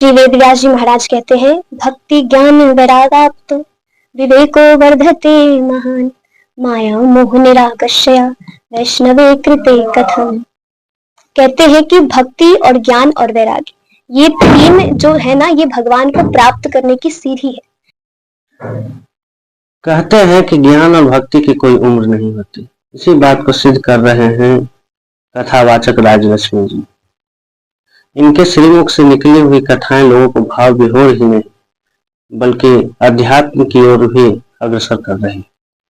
श्री वेदव्यास जी महाराज कहते हैं, भक्ति ज्ञान वैरागाप्तो विवेको वर्धते महान माया मोह निराकर्षया वैष्णवे कृते कथम। कहते हैं कि भक्ति और ज्ञान और वैराग्य, ये तीन जो है ना, ये भगवान को प्राप्त करने की सीढ़ी है। कहते हैं कि ज्ञान और भक्ति की कोई उम्र नहीं होती। इसी बात को सिद्ध कर रहे हैं कथावाचक राजलक्ष्मी जी। इनके श्रीमुख से निकली हुई कथाएं लोगों को भाव विभोर ही नहीं बल्कि अध्यात्म की ओर भी अग्रसर कर रही है।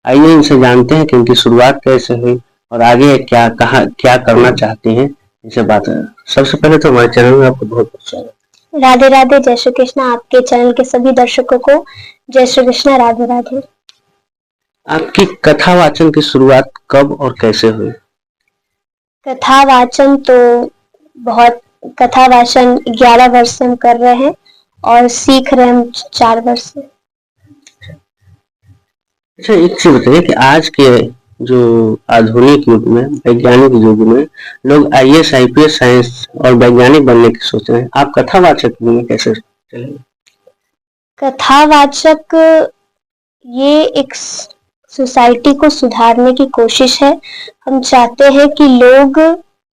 आइए इनसे जानते हैं कि इनकी शुरुआत कैसे हुई और आगे क्या करना चाहती हैं। इनसे बात करें। सबसे पहले तो हमारे चैनल में आपको बहुत बहुत स्वागत। राधे राधे, जय श्री कृष्ण। आपके चैनल के सभी दर्शकों को जय श्री कृष्ण, राधे राधे। आपकी कथा वाचन की शुरुआत कब और कैसे हुई? कथा वाचन तो बहुत, कथा वाचन 11 वर्ष से हम कर रहे हैं और सीख रहे हैं 4 वर्ष से। अच्छा, एक चीज बताइए कि आज के जो आधुनिक युग में, वैज्ञानिक युग में लोग IAS IPS साइंस और वैज्ञानिक बनने की सोच रहे हैं, आप कथावाचक में कैसे चलेंगे? कथावाचक ये एक सोसाइटी को सुधारने की कोशिश है। हम चाहते हैं कि लोग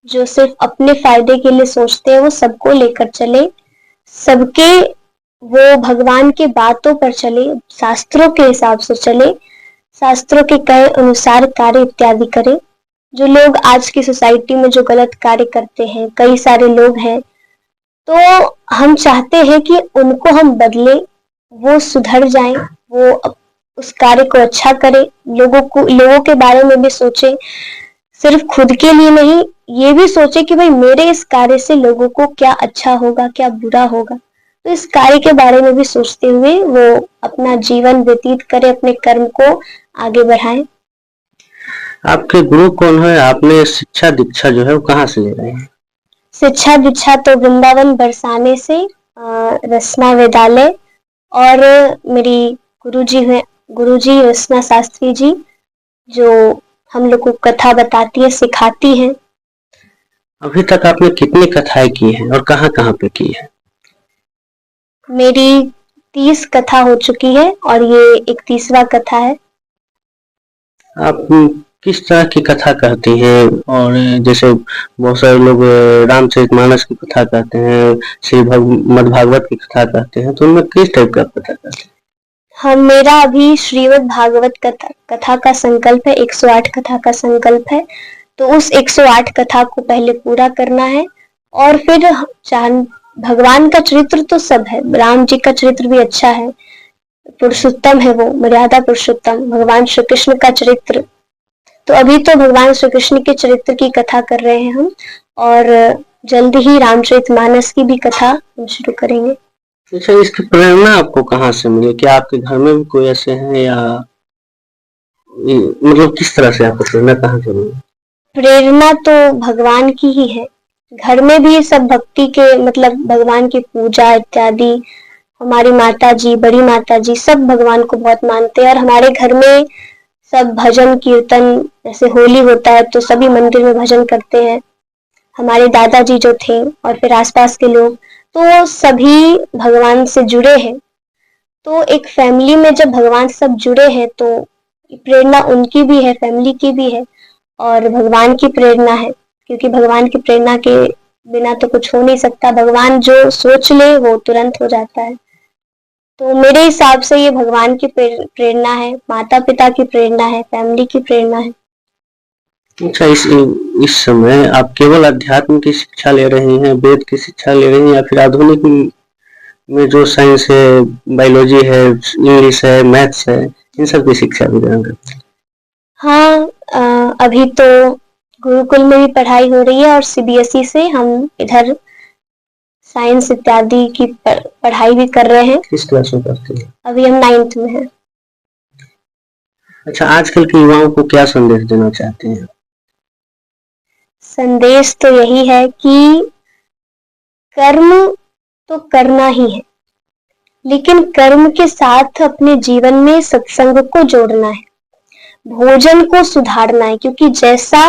जो सिर्फ अपने फायदे के लिए सोचते हैं वो सबको लेकर चले, सबके वो भगवान के बातों पर चले, शास्त्रों के हिसाब से चले, शास्त्रों के कहे अनुसार कार्य इत्यादि करे। जो लोग आज की सोसाइटी में जो गलत कार्य करते हैं, कई सारे लोग हैं, तो हम चाहते हैं कि उनको हम बदले, वो सुधर जाएं, वो उस कार्य को अच्छा करे, लोगों के बारे में भी सोचे, सिर्फ खुद के लिए नहीं, ये भी सोचे कि भाई मेरे इस कार्य से लोगों को क्या अच्छा होगा, क्या बुरा होगा। तो इस कार्य के बारे में भी सोचते हुए वो अपना जीवन व्यतीत करे, अपने कर्म को आगे बढ़ाएं। आपके गुरु कौन है? आपने शिक्षा दीक्षा जो है वो कहाँ से ले रहे हैं? शिक्षा दीक्षा तो वृंदावन बरसाने से, रसना विद्यालय, और मेरी गुरुजी रसना शास्त्री जी, जो हम लोग को कथा बताती है, सिखाती है। अभी तक आपने कितनी कथाएं की हैं और कहाँ कहाँ पे की है? मेरी 30 कथा हो चुकी है और ये 31वां कथा है। आप किस तरह की कथा कहती हैं? और जैसे बहुत सारे लोग रामचरितमानस की कथा कहते हैं, श्री मद् भागवत की कथा कहते हैं, तो उनमें किस टाइप का कथा कहते हैं? हाँ, मेरा अभी श्रीमद् भागवत कथा का संकल्प है, 108 कथा का संकल्प है। तो उस 108 कथा को पहले पूरा करना है और फिर भगवान का चरित्र तो सब है, राम जी का चरित्र भी अच्छा है, पुरुषोत्तम है, वो मर्यादा पुरुषोत्तम भगवान श्री कृष्ण का चरित्र। तो अभी तो भगवान श्री कृष्ण के चरित्र की कथा कर रहे हैं हम, और जल्द ही रामचरितमानस की भी कथा हम शुरू करेंगे। अच्छा, इसकी प्रेरणा आपको कहाँ से मिली? क्या आपके घर में भी कोई ऐसे हैं, या मतलब किस तरह से आपको प्रेरणा कहाँ से मिली? प्रेरणा तो भगवान की ही है। घर में भी सब भक्ति के, मतलब भगवान की पूजा इत्यादि, हमारी माता जी, बड़ी माता जी सब भगवान को बहुत मानते हैं और हमारे घर में सब भजन कीर्तन, जैसे होली होता है तो सभी मंदिर में भजन करते हैं। हमारे दादाजी जो थे और फिर आसपास के लोग, तो सभी भगवान से जुड़े हैं। तो एक फैमिली में जब भगवान सब जुड़े हैं तो प्रेरणा उनकी भी है, फैमिली की भी है और भगवान की प्रेरणा है, क्योंकि भगवान की प्रेरणा के बिना तो कुछ हो नहीं सकता। भगवान जो सोच ले वो तुरंत हो जाता है। तो मेरे हिसाब से ये भगवान की प्रेरणा है, माता पिता की प्रेरणा है, फैमिली की प्रेरणा है। अच्छा, इस समय आप केवल अध्यात्म की शिक्षा ले रही हैं, वेद की शिक्षा ले रही हैं, या फिर आधुनिक में जो साइंस है, बायोलॉजी है, इंग्लिश है, मैथ्स है, इन सब की शिक्षा भी ग्रहण करते हैं? हाँ, अभी तो गुरुकुल में भी पढ़ाई हो रही है और CBSE से हम इधर साइंस इत्यादि की पढ़ाई भी कर रहे हैं। किस क्लास में पढ़ते हैं? अभी हम 9th में हैं। अच्छा, आजकल के युवाओं को क्या संदेश देना चाहते हैं? संदेश तो यही है कि कर्म तो करना ही है, लेकिन कर्म के साथ अपने जीवन में सत्संग को जोड़ना है, भोजन को सुधारना है, क्योंकि जैसा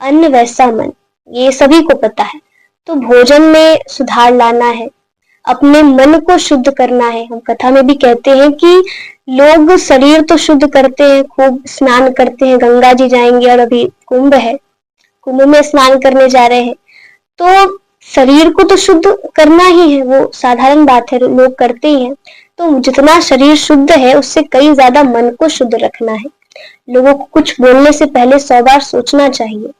अन्न वैसा मन, ये सभी को पता है। तो भोजन में सुधार लाना है, अपने मन को शुद्ध करना है। हम कथा में भी कहते हैं कि लोग शरीर तो शुद्ध करते हैं, खूब स्नान करते हैं, गंगा जी जाएंगे और अभी कुंभ है, कुंभ में स्नान करने जा रहे हैं, तो शरीर को तो शुद्ध करना ही है, वो साधारण बात है, लोग करते ही हैं। तो जितना शरीर शुद्ध है उससे कई ज्यादा मन को शुद्ध रखना है। लोगों को कुछ बोलने से पहले 100 बार सोचना चाहिए।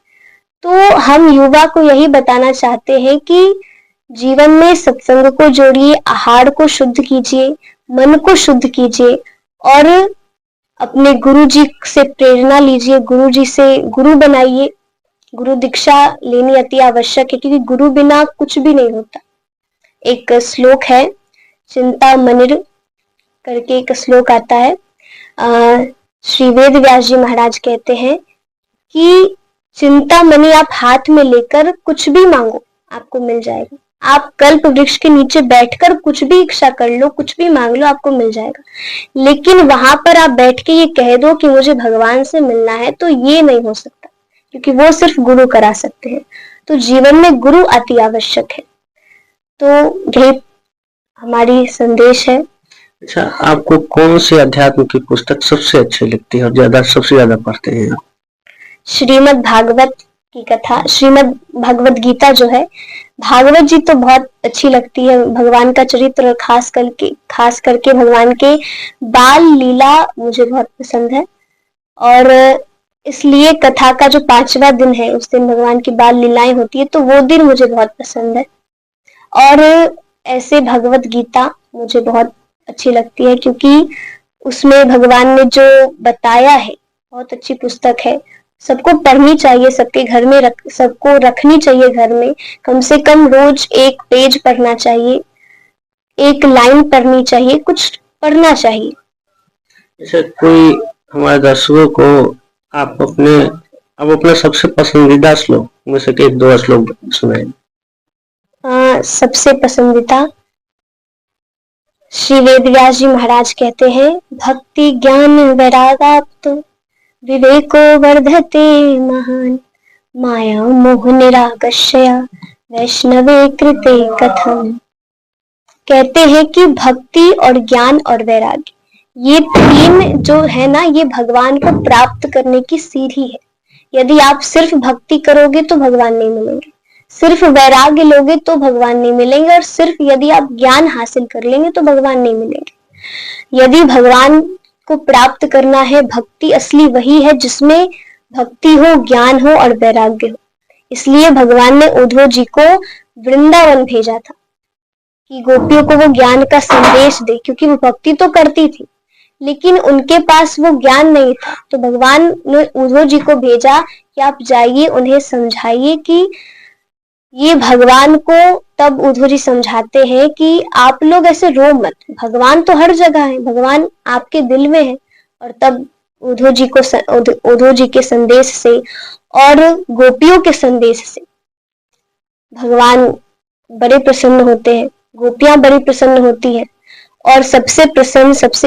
तो हम युवा को यही बताना चाहते हैं कि जीवन में सत्संग को जोड़िए, आहार को शुद्ध कीजिए, मन को शुद्ध कीजिए और अपने गुरु जी से प्रेरणा लीजिए, गुरु जी से गुरु बनाइए। गुरु दीक्षा लेनी अति आवश्यक है, क्योंकि गुरु बिना कुछ भी नहीं होता। एक श्लोक है, चिंता मनिर करके एक श्लोक आता है। श्री वेद व्यास जी महाराज कहते हैं कि चिंता मणि आप हाथ में लेकर कुछ भी मांगो, आपको मिल जाएगा। आप कल्प वृक्ष के नीचे बैठकर कुछ भी इच्छा कर लो, कुछ भी मांग लो, आपको मिल जाएगा। लेकिन वहां पर आप बैठ के ये कह दो कि मुझे भगवान से मिलना है, तो ये नहीं हो सकता, क्योंकि वो सिर्फ गुरु करा सकते हैं। तो जीवन में गुरु अति आवश्यक है। तो यही हमारी संदेश है। अच्छा, आपको कौन सी अध्यात्म की पुस्तक सबसे अच्छी लगती है और सबसे ज्यादा पढ़ते हैं आप? श्रीमद् भागवत की कथा, श्रीमद् भगवत गीता जो है, भागवत जी तो बहुत अच्छी लगती है। भगवान का चरित्र, खास करके भगवान के बाल लीला मुझे बहुत पसंद है। और इसलिए कथा का जो 5वां दिन है, उस दिन भगवान की बाल लीलाएं होती है, तो वो दिन मुझे बहुत पसंद है। और ऐसे भगवत गीता मुझे बहुत अच्छी लगती है, क्योंकि उसमें भगवान ने जो बताया है, बहुत अच्छी पुस्तक है। सबको पढ़नी चाहिए, सबके घर में सबको रखनी चाहिए घर में। कम से कम रोज एक पेज पढ़ना चाहिए, एक लाइन पढ़नी चाहिए, कुछ पढ़ना चाहिए। जैसे कोई हमारे दर्शकों को आप अपना सबसे पसंदीदा श्लोक में से एक दो श्लोक सुनाएं। सबसे पसंदीदा श्री वेद व्यास जी महाराज कहते हैं, भक्ति ज्ञान वैरागाप्त विवेको वर्धते महान, माया मोह निरागस्या वैष्णवे कृते कथम। कहते हैं कि भक्ति और ज्ञान और वैराग्य, ये तीन जो है ना, ये भगवान को प्राप्त करने की सीढ़ी है। यदि आप सिर्फ भक्ति करोगे तो भगवान नहीं मिलेंगे, सिर्फ वैराग्य लोगे तो भगवान नहीं मिलेंगे, और सिर्फ यदि आप ज्ञान हासिल कर लेंगे तो भगवान नहीं मिलेंगे। यदि भगवान को प्राप्त करना है, भक्ति असली वही है जिसमें भक्ति हो, ज्ञान हो और वैराग्य हो। इसलिए भगवान ने उद्धव जी को वृंदावन भेजा था कि गोपियों को वो ज्ञान का संदेश दे, क्योंकि वो भक्ति तो करती थी लेकिन उनके पास वो ज्ञान नहीं था। तो भगवान ने उद्धव जी को भेजा कि आप जाइए, उन्हें समझाइए कि ये भगवान को। तब उद्धव जी समझाते हैं कि आप लोग ऐसे रो मत, भगवान तो हर जगह है, भगवान आपके दिल में है। और तब उद्धव जी के संदेश से और गोपियों के संदेश से भगवान बड़े प्रसन्न होते हैं, गोपियां बड़ी प्रसन्न होती हैं, और सबसे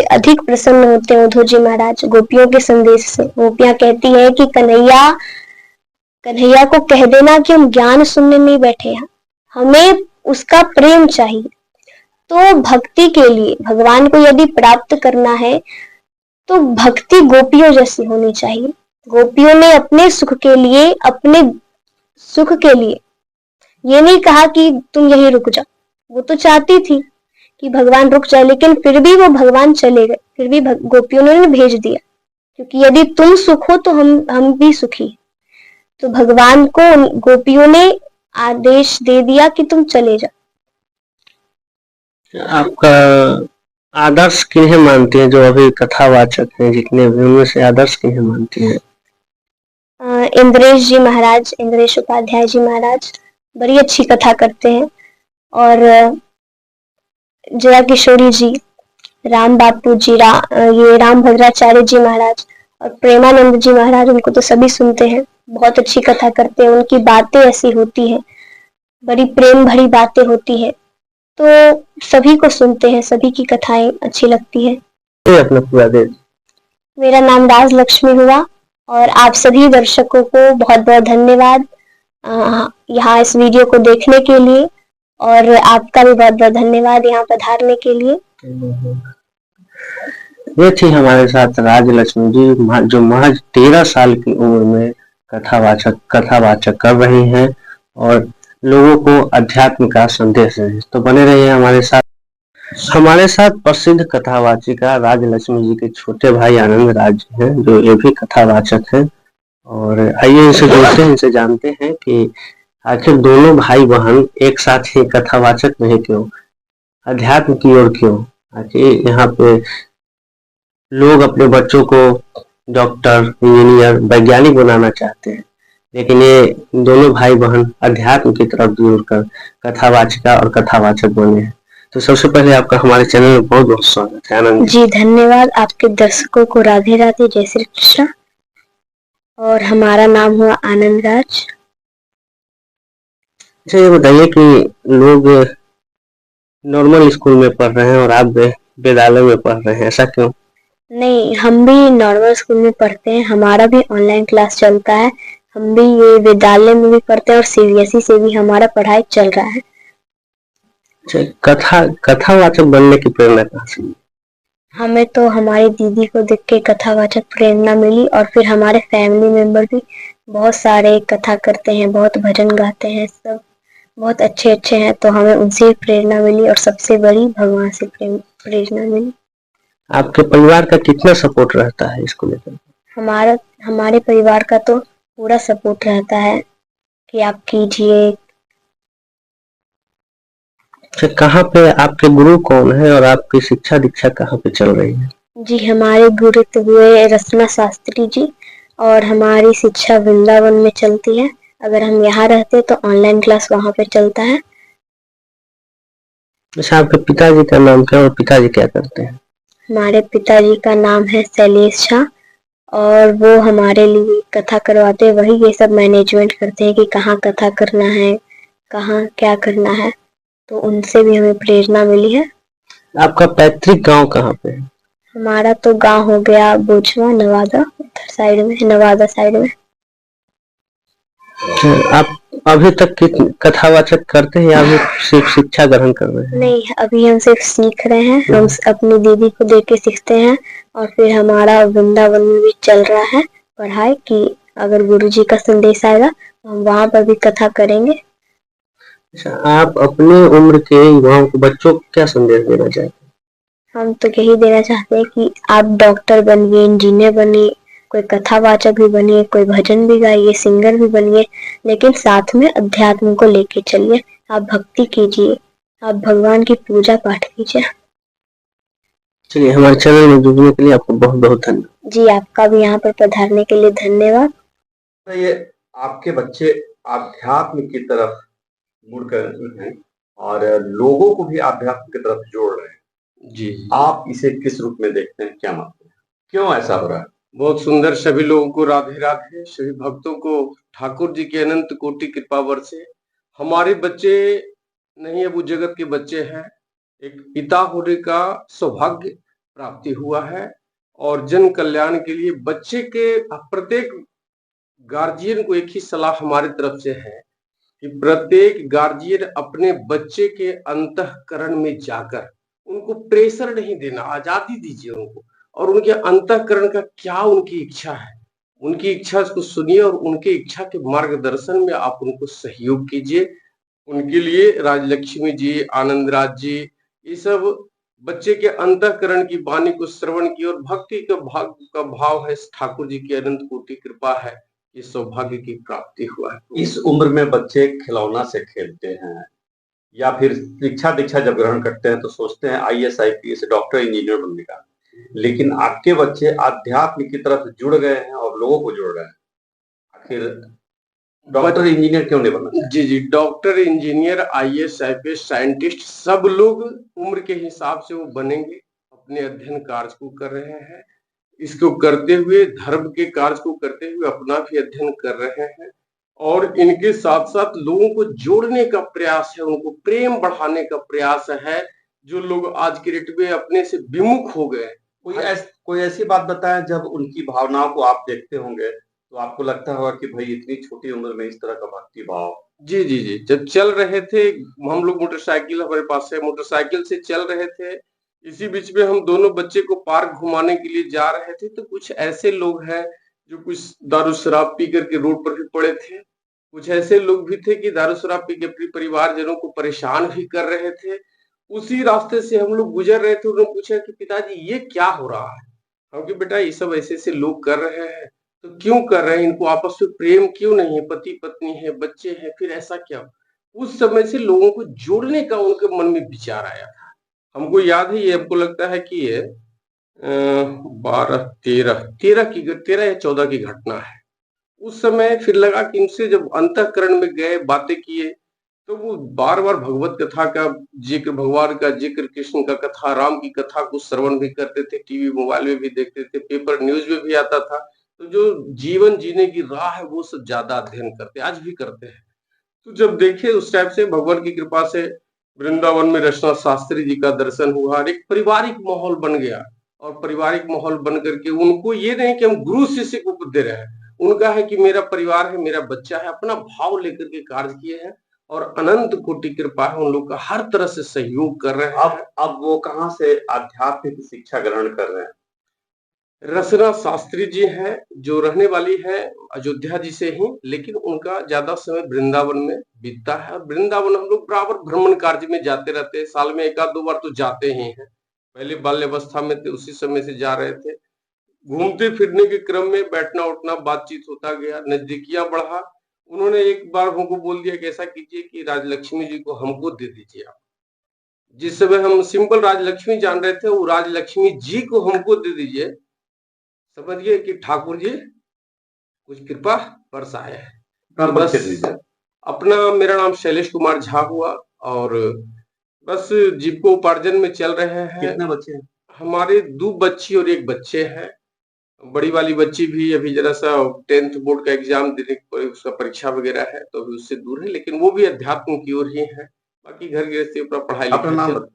अधिक प्रसन्न होते हैं उद्धव जी महाराज गोपियों के संदेश से। गोपियां कहती है कि कन्हैया को कह देना कि हम ज्ञान सुनने नहीं बैठे हैं, हमें उसका प्रेम चाहिए। तो भक्ति के लिए, भगवान को यदि प्राप्त करना है तो भक्ति गोपियों जैसी होनी चाहिए। गोपियों ने अपने सुख के लिए ये नहीं कहा कि तुम यहीं रुक जाओ, वो तो चाहती थी कि भगवान रुक जाए, लेकिन फिर भी वो भगवान चले गए, फिर भी गोपियों ने भेज दिया, क्योंकि यदि तुम सुख हो तो हम भी सुखी। तो भगवान को गोपियों ने आदेश दे दिया कि तुम चले जाओ। आपका आदर्श किन्हें मानती हैं? जो अभी कथावाचक हैं जितने भी, उनमें से आदर्श किन्हें मानती हैं? इंद्रेश जी महाराज, इंद्रेश उपाध्याय जी महाराज बड़ी अच्छी कथा करते हैं। और जया किशोरी जी, राम बापू जी, ये राम भद्राचार्य जी महाराज और प्रेमानंद जी महाराज, उनको तो सभी सुनते हैं, बहुत अच्छी कथा करते हैं। उनकी बातें ऐसी होती हैं, बड़ी प्रेम भरी बातें होती है, तो सभी को सुनते हैं, सभी की कथाएं अच्छी लगती है। अपना पूरा दे। मेरा नाम राज लक्ष्मी हुआ और आप सभी दर्शकों को बहुत बहुत धन्यवाद यहाँ इस वीडियो को देखने के लिए। और आपका भी बहुत बहुत धन्यवाद यहाँ पधारने के लिए। ये थी हमारे साथ राजलक्ष्मी जी, जो महज 13 साल की उम्र में कथावाचक कर रही हैं और लोगों को अध्यात्म का संदेश है। तो बने रहिए हमारे साथ। हमारे साथ प्रसिद्ध कथावाचिका राजलक्ष्मी जी के छोटे भाई आनंद राज हैं, जो ये भी कथावाचक हैं। और आइए इनसे जुड़ते हैं, इनसे जानते हैं कि आखिर दोनों भाई बहन एक साथ ही कथावाचक रहे क्यों, अध्यात्म की ओर क्यों। आखिर यहाँ पे लोग अपने बच्चों को डॉक्टर, इंजीनियर, वैज्ञानिक बनाना चाहते हैं, लेकिन ये दोनों भाई बहन अध्यात्म की तरफ जुड़कर कथावाचिका और कथावाचक बने हैं। तो सबसे पहले आपका हमारे चैनल में बहुत बहुत स्वागत है आनंद जी। धन्यवाद। आपके दर्शकों को राधे राधे, जय श्री कृष्ण। और हमारा नाम हुआ आनंद राज। अच्छा, ये बताइए कि लोग नॉर्मल स्कूल में पढ़ रहे हैं और आप विद्यालय में पढ़ रहे हैं, ऐसा क्यों? नहीं, हम भी नॉर्मल स्कूल में पढ़ते हैं, हमारा भी ऑनलाइन क्लास चलता है। हम भी ये विद्यालय में भी पढ़ते हैं और सीबीएसई से भी हमारा पढ़ाई चल रहा है। कथावाचक बनने की प्रेरणा कहाँ से मिली? हमें तो हमारी दीदी को देख के कथावाचक प्रेरणा मिली, और फिर हमारे फैमिली मेंबर भी बहुत सारे कथा करते हैं, बहुत भजन गाते हैं, सब बहुत अच्छे अच्छे हैं। तो हमें उनसे प्रेरणा मिली और सबसे बड़ी भगवान से प्रेरणा मिली। आपके परिवार का कितना सपोर्ट रहता है इसको लेकर? हमारे परिवार का तो पूरा सपोर्ट रहता है कि आप कीजिए। अच्छा, कहाँ पे आपके गुरु कौन है और आपकी शिक्षा दीक्षा कहाँ पे चल रही है? जी, हमारे गुरु तो हुए रचना शास्त्री जी, और हमारी शिक्षा वृंदावन में चलती है। अगर हम यहाँ रहते तो ऑनलाइन क्लास वहाँ पे चलता है। अच्छा, आपके पिताजी का नाम क्या और पिताजी क्या करते हैं? हमारे पिताजी का नाम है शैलेश झा, और वो हमारे लिए कथा करवाते हैं। वही ये सब मैनेजमेंट करते हैं कि कहाँ कथा करना है, कहाँ क्या करना है। तो उनसे भी हमें प्रेरणा मिली है। आपका पैतृक गांव कहाँ पे है? हमारा तो गांव हो गया बोचवा, नवादा, उधर साइड में, नवादा साइड में। आप अभी तक कथावाचक करते हैं या अभी सिर्फ शिक्षा ग्रहण कर रहे हैं? नहीं, अभी हम सिर्फ सीख रहे हैं। हम अपनी दीदी को देख के सीखते हैं, और फिर हमारा वृंदावन में भी चल रहा है पढ़ाई कि अगर गुरुजी का संदेश आएगा तो हम वहाँ पर भी कथा करेंगे। अच्छा, आप अपने उम्र के युवाओं को, बच्चों को क्या संदेश देना चाहते हैं? हम तो यही देना चाहते हैं कि आप डॉक्टर बनिए, इंजीनियर बनिए, कोई कथावाचक भी बनिए, कोई भजन भी गाइए, सिंगर भी बनिए, लेकिन साथ में अध्यात्म को लेके चलिए। आप भक्ति कीजिए, आप भगवान की पूजा पाठ कीजिए। चलिए, हमारे चैनल में जुड़ने के लिए आपको बहुत बहुत धन्यवाद। जी, आपका भी यहाँ पर पधारने के लिए धन्यवाद। ये आपके बच्चे आध्यात्म की तरफ मुड़कर हैं और लोगों को भी आध्यात्म की तरफ जोड़ रहे हैं। जी, आप इसे किस रूप में देखते हैं, क्या मानते हैं, क्यों ऐसा हो रहा है? बहुत सुंदर। सभी लोगों को राधे राधे, सभी भक्तों को ठाकुर जी के अनंत कोटि कृपा वर्षे। हमारे बच्चे नहीं, अब जगत के बच्चे हैं। एक पिता होने का सौभाग्य प्राप्ति हुआ है, और जन कल्याण के लिए बच्चे के प्रत्येक गार्जियन को एक ही सलाह हमारी तरफ से है कि प्रत्येक गार्जियन अपने बच्चे के अंतःकरण में जाकर उनको प्रेशर नहीं देना, आजादी दीजिए उनको, और उनके अंतःकरण का क्या उनकी इच्छा है, उनकी इच्छा को सुनिए और उनके इच्छा के मार्गदर्शन में आप उनको सहयोग कीजिए। उनके लिए राजलक्ष्मी जी, आनंद राज जी, ये सब बच्चे के अंतःकरण की वाणी को श्रवण की और भक्ति का भाव है। ठाकुर जी की अनंत कोटि कृपा है, इस सौभाग्य की प्राप्ति हुआ है। इस उम्र में बच्चे खिलौना से खेलते हैं या फिर शिक्षा दीक्षा जब ग्रहण करते हैं तो सोचते हैं आईएएस, आईपीएस, डॉक्टर, इंजीनियर बनने का, लेकिन आपके बच्चे आध्यात्म की तरफ जुड़ गए हैं और लोगों को जोड़ रहे हैं। आखिर डॉक्टर इंजीनियर क्यों नहीं बनना? जी जी, doctor, engineer, IAS, IPS, scientist, सब लोग उम्र के हिसाब से वो बनेंगे। अपने अध्ययन कार्य को कर रहे हैं, इसको करते हुए धर्म के कार्य को करते हुए अपना भी अध्ययन कर रहे हैं, और इनके साथ साथ लोगों को जोड़ने का प्रयास है, उनको प्रेम बढ़ाने का प्रयास है। जो लोग आज के डेट में अपने से विमुख हो गए, कोई ऐसी बात बताएं जब उनकी भावनाओं को आप देखते होंगे तो आपको लगता होगा कि भाई इतनी छोटी उम्र में इस तरह का भक्ति भाव जी, जी, जी। जब चल रहे थे, हम लोग मोटरसाइकिल हमारे पास है, मोटरसाइकिल से चल रहे थे। इसी बीच में हम दोनों बच्चे को पार्क घुमाने के लिए जा रहे थे, तो कुछ ऐसे लोग हैं, जो कुछ दारू शराब पी कर के रोड पर भी पड़े थे। कुछ ऐसे लोग भी थे कि दारू शराब पी के अपने परिवारजनों को परेशान भी कर रहे थे। उसी रास्ते से हम लोग गुज़र रहे थे, उन्होंने पूछा कि पिताजी ये क्या हो रहा है? हम कहा बेटा ये सब ऐसे-ऐसे लोग कर रहे हैं। तो क्यों कर रहे हैं? इनको आपस में प्रेम क्यों नहीं है? पति-पत्नी है, बच्चे हैं, फिर ऐसा क्या? उस समय से लोगों को जोड़ने का उनके मन में विचार आया था। हमको याद है, ये हमको लगता है कि ये 12, 13 या 14 की घटना है। उस समय फिर लगा कि इनसे जब अंतःकरण में गए, बातें किए, तो वो बार-बार भगवत कथा का जिक्र, भगवान का जिक्र, कृष्ण का कथा, राम की कथा को श्रवण भी करते थे, टीवी, मोबाइल में भी देखते थे, पेपर न्यूज़ में भी आता था। तो जो जीवन जीने की राह है, वो सब ज़्यादा अध्ययन करते, आज भी करते हैं। तो जब देखे उस टाइप से भगवान की कृपा से वृंदावन में रचना शास्त्री जी का दर्शन हुआ और एक पारिवारिक माहौल बन गया। और पारिवारिक माहौल बन करके उनको ये नहीं कि हम गुरु शिष्य को उपदेश दे रहे हैं, उनका है कि मेरा परिवार है, मेरा बच्चा है, अपना भाव लेकर के कार्य किए हैं और अनंत कोटि कृपा है, उन लोग का हर तरह से सहयोग कर रहे हैं। अब वो कहाँ से आध्यात्मिक शिक्षा ग्रहण कर रहे हैं? रचना शास्त्री जी हैं, जो रहने वाली है अयोध्या जी से ही, लेकिन उनका ज्यादा समय वृंदावन में बीतता है। और वृंदावन हम लोग बराबर भ्रमण कार्य में जाते रहते हैं, साल में 1-2 बार तो जाते ही हैं। पहले बाल्यावस्था में थे, उसी समय से जा रहे थे। घूमते फिरने के क्रम में बैठना उठना बातचीत होता गया, नजदीकियां बढ़ा। उन्होंने एक बार हमको बोल दिया कि ऐसा कीजिए कि राजलक्ष्मी जी को हमको दे दीजिए आप। जिस समय हम सिंपल राजलक्ष्मी जान रहे थे, वो राजलक्ष्मी जी को हमको दे दीजिए। समझिए कि ठाकुर जी कुछ कृपा बरसाए है। तो नाम बस बख्श दीजिए। अपना, मेरा नाम शैलेश कुमार झा हुआ और बस जीविकोपार्जन में चल रहे हैं। कितने बच्चे हैं? हमारे 2 बच्ची और 1 बच्चे हैं। बड़ी वाली बच्ची भी अभी जरा सा 10th बोर्ड का एग्जाम देने की, उसका परीक्षा वगैरह है, तो अभी उससे दूर है, लेकिन वो भी अध्यात्म की ओर ही है। बाकी घर गृहस्थी अपना पढ़ाई अपना लिखाई नाम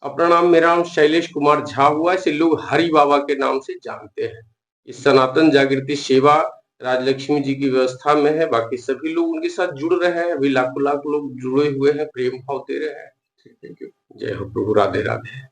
अपना नाम, मेरा नाम शैलेश कुमार झा हुआ, इसे लोग हरि बाबा के नाम से जानते हैं। इस सनातन जागृति सेवा राजलक्ष्मी जी की व्यवस्था में है, बाकी सभी लोग उनके साथ जुड़ रहे हैं। अभी लाखों लाख लोग जुड़े हुए हैं, प्रेम भाव दे रहे हैं। Thank you. जय हो प्रभु, राधे राधे।